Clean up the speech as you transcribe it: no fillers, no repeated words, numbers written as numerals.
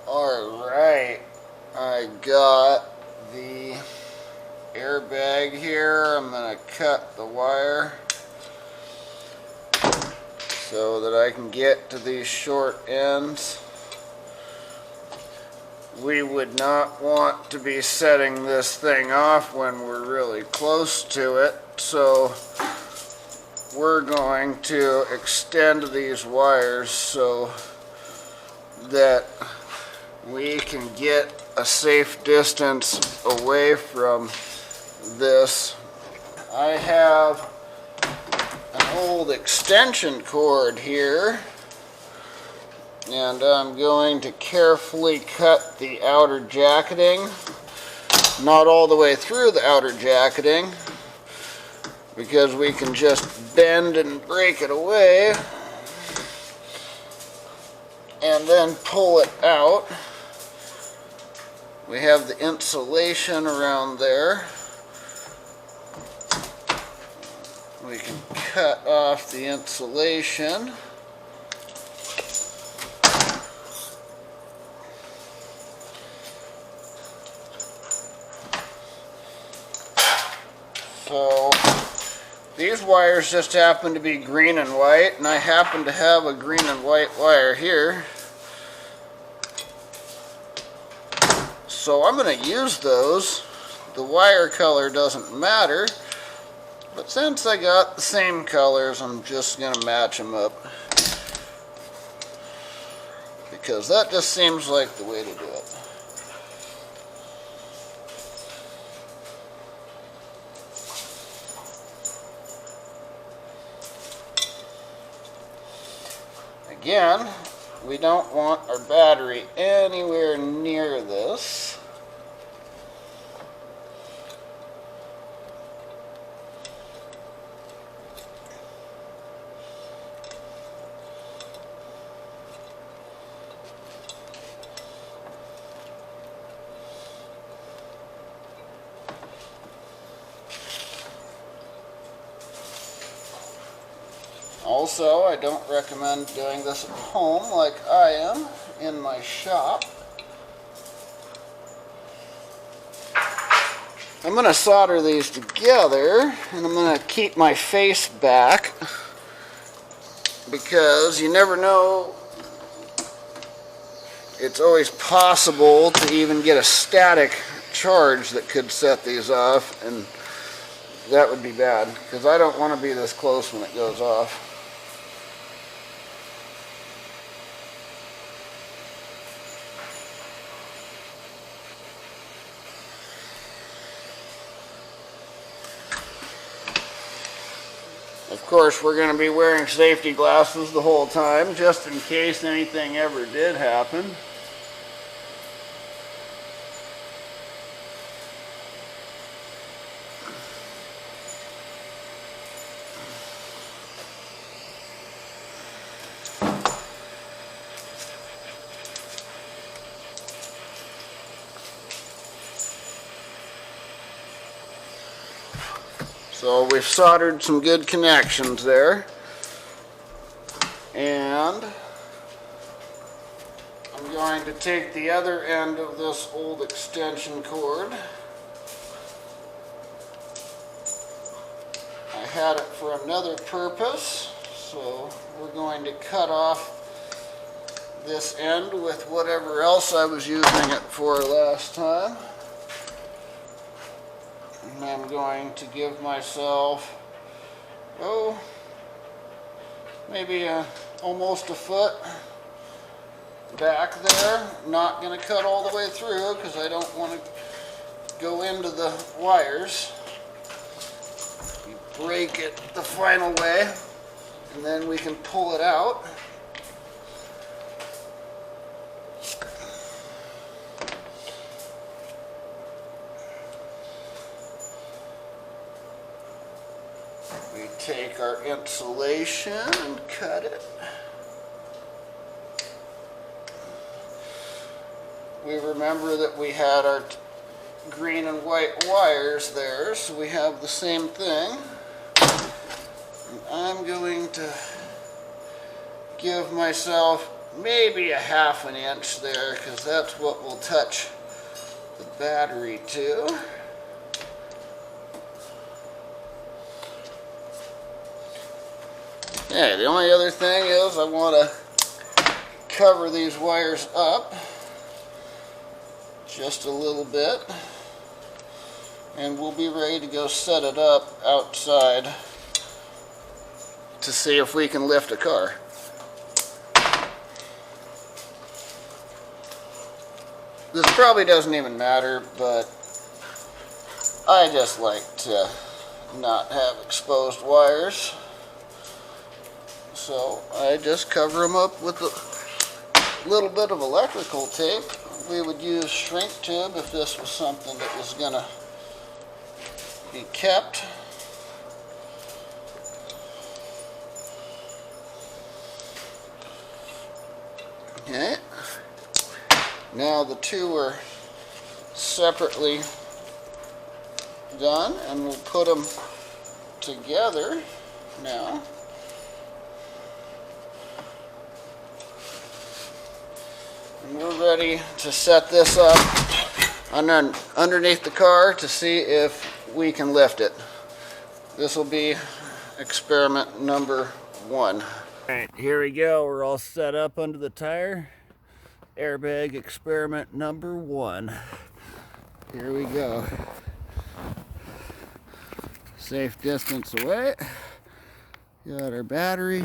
Alright, I got the airbag here. I'm going to cut the wire so that I can get to these short ends. We would not want to be setting this thing off when we're really close to it, so we're going to extend these wires so that we can get a safe distance away from this. I have an old extension cord here, and I'm going to carefully cut the outer jacketing, not all the way through the outer jacketing, because we can just bend and break it away and then pull it out. We have the insulation around there. We can cut off the insulation. So these wires just happen to be green and white, and I happen to have a green and white wire here. So I'm going to use those. The wire color doesn't matter, but since I got the same colors, I'm just going to match them up, because that just seems like the way to do it. Again, we don't want our battery anywhere near this. Also, I don't recommend doing this at home like I am in my shop. I'm going to solder these together, and I'm going to keep my face back, because you never know. It's always possible to even get a static charge that could set these off, and that would be bad, because I don't want to be this close when it goes off. Of course, we're going to be wearing safety glasses the whole time, just in case anything ever did happen. So we've soldered some good connections there, and I'm going to take the other end of this old extension cord. I had it for another purpose, so we're going to cut off this end with whatever else I was using it for last time. And I'm going to give myself, maybe almost a foot back there. Not going to cut all the way through, because I don't want to go into the wires. You break it the final way, and then we can pull it out. We take our insulation and cut it. We remember that we had our green and white wires there, so we have the same thing. I'm going to give myself maybe a ½ an inch there, because that's what we'll touch the battery to. Okay, the only other thing is I want to cover these wires up just a little bit, and we'll be ready to go set it up outside to see if we can lift a car. This probably doesn't even matter, but I just like to not have exposed wires. So I just cover them up with a little bit of electrical tape. We would use shrink tube if this was something that was going to be kept. Okay. Now the two are separately done, and we'll put them together now. And we're ready to set this up underneath the car to see if we can lift it. This will be experiment number 1. All right, here we go. We're all set up under the tire. Airbag experiment number 1. Here we go. Safe distance away. Got our battery.